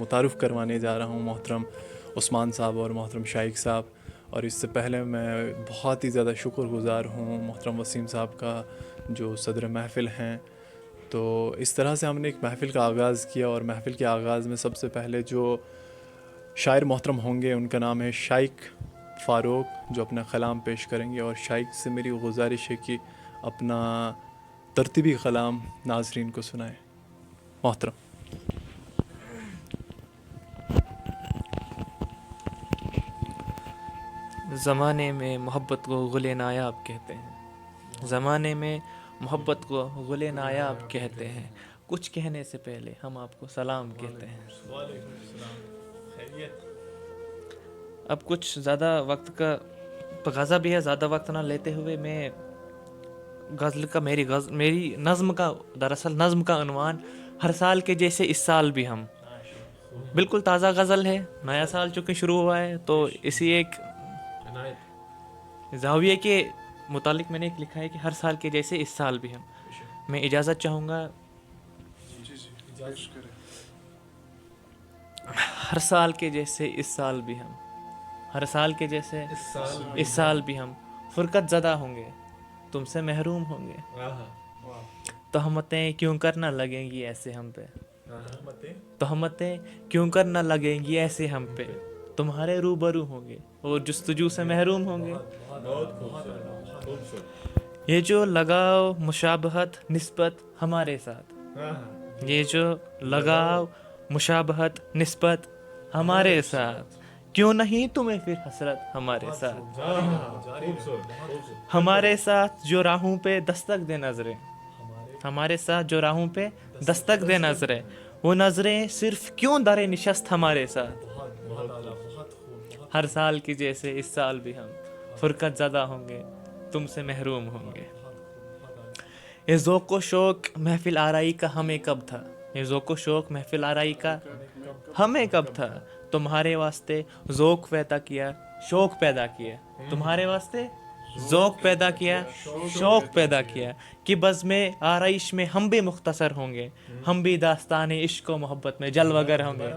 متعارف کروانے جا رہا ہوں محترم عثمان صاحب اور محترم شائق صاحب. اور اس سے پہلے میں بہت ہی زیادہ شکر گزار ہوں محترم وسیم صاحب کا جو صدر محفل ہیں. تو اس طرح سے ہم نے ایک محفل کا آغاز کیا اور محفل کے آغاز میں سب سے پہلے جو شاعر محترم ہوں گے ان کا نام ہے شائق فاروق جو اپنا کلام پیش کریں گے. اور شائق سے میری گزارش ہے کہ اپنا ترتیبی کلام ناظرین کو سنائیں. محترم. زمانے میں محبت کو گل نایاب کہتے ہیں. زمانے میں محبت کو گل نایاب کہتے ہیں. کچھ کہنے سے پہلے ہم آپ کو سلام کہتے ہیں. اب کچھ زیادہ وقت کا تقاضا بھی ہے. زیادہ وقت نہ لیتے ہوئے میں غزل کا میری نظم کا دراصل نظم کا عنوان ہر سال کے جیسے اس سال بھی ہم. بالکل تازہ غزل ہے. نیا سال چونکہ شروع ہوا ہے تو اسی ایک زاویے کے متعلق میں نے ایک لکھا ہے کہ ہر سال کے جیسے اس سال بھی ہم. میں اجازت چاہوں گا. ہر سال کے جیسے اس سال بھی ہم. ہر سال کے جیسے اس سال بھی ہم فرقت زدہ ہوں گے, تم سے محروم ہوں گے. تہمتیں کیوں کر نہ لگیں گی ایسے ہم پہ. تہمتیں کیوں کر نہ لگیں گی ایسے ہم پہ. تمہارے روبرو ہوں گے اور جستجو سے محروم ہوں گے. یہ جو لگاؤ مشابہت نسبت ہمارے ساتھ. یہ جو لگاؤ مشابہت نسبت ہمارے ساتھ. کیوں نہیں تمہیں پھر حسرت ہمارے ساتھ. ہمارے ساتھ جو راہوں پہ دستک دے نظریں. ہمارے ساتھ جو راہوں پہ دستک دے نظریں. وہ نظریں صرف کیوں در نشست ہمارے ساتھ. ہر سال کی جیسے اس سال بھی ہم فرقت زدہ ہوں گے, تم سے محروم ہوں گے. یہ ذوق و شوق محفل آرائی کا ہمیں کب تھا. یہ ذوق و شوق محفل آرائی کا ہمیں کب تھا. تمہارے واسطے ذوق پیدا کیا شوق پیدا کیا. تمہارے واسطے ذوق پیدا کیا شوق پیدا کیا کہ بزم آرائش میں ہم بھی مختصر ہوں گے. ہم بھی داستان عشق و محبت میں جلوہ گر ہوں گے.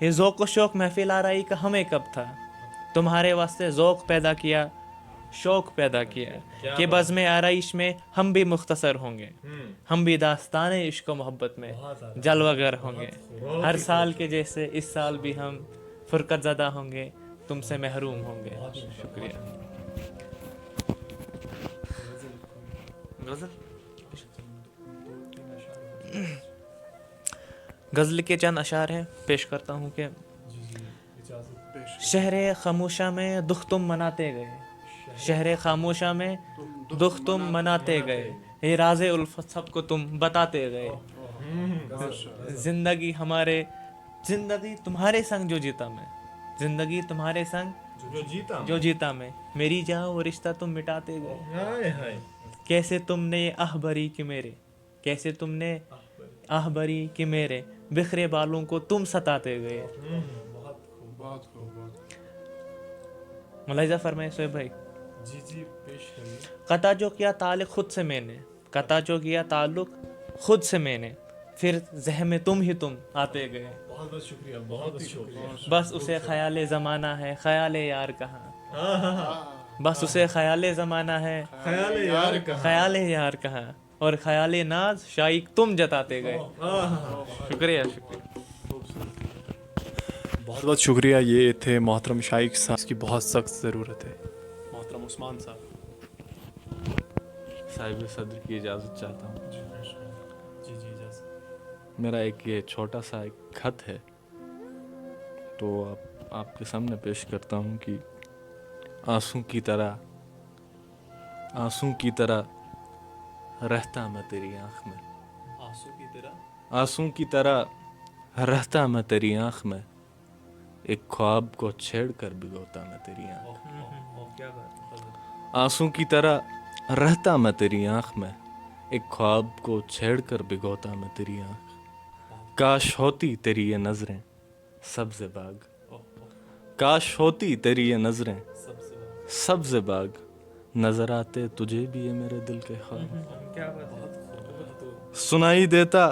یہ ذوق و شوق محفل آرائی کا ہمیں کب تھا. تمہارے واسطے ذوق پیدا کیا شوق پیدا کیا کہ بزم آرائش میں ہم بھی مختصر ہوں گے. ہم بھی داستان عشق و محبت میں جلوہ گر ہوں گے. ہر سال کے جیسے اس سال بھی ہم فرقت زدہ ہوں گے, تم سے محروم ہوں گے. شکریہ. غزل کے چند اشعار ہیں, پیش کرتا ہوں کہ شہر خاموشہ میں دکھ تم مناتے گئے. شہر خاموشہ میں دکھ تم مناتے گئے. یہ راز الفت سب کو تم بتاتے گئے. زندگی تمہارے سنگ جو جیتا میں. زندگی تمہارے سنگ جو جیتا میں. میری جان وہ رشتہ تم مٹاتے گئے. کیسے تم نے آہ بری کہ میرے. کیسے تم نے آہ بری کہ میرے بکھرے بالوں کو تم ستاتے گئے. ملاحظہ فرمائے سہیب بھائی. جی پیش کریے. قطع جو کیا تعلق خود سے میں نے. قطع جو کیا تعلق خود سے میں نے. پھر ذہن میں تم ہی تم آتے گئے. بہت بہت شکریہ. بہت شکریہ. بس اسے خیال زمانہ ہے خیال یار کہاں. بس اسے خیال زمانہ ہے خیال یار کہاں. اور خیال ناز شائق تم جتاتے گئے. شکریہ شکریہ. بہت بہت شکریہ. یہ تھے محترم شائق صاحب, اس کی بہت سخت ضرورت ہے. محترم عثمان صاحب. صاحب صدر کی اجازت چاہتا ہوں. جی اجازت. میرا ایک یہ چھوٹا سا ایک خط ہے تو آپ کے سامنے پیش کرتا ہوں کہ آنسوں کی طرح رہتا میں تیری آنکھ میں. آنسوں کی طرح رہتا میں تیری آنکھ میں. ایک خواب کو چھیڑ کر بھگوتا میں تیری آنکھ. آنسوں کی طرح رہتا میں تیری آنکھ میں. ایک خواب کو چھیڑ کر بھگوتا میں تیری آنکھ. کاش ہوتی تیری یہ نظریں سبز باغ. کاش ہوتی تیری یہ نظریں سبز باغ. نظر آتے تجھے بھی یہ میرے دل کے خواب. سنائی دیتا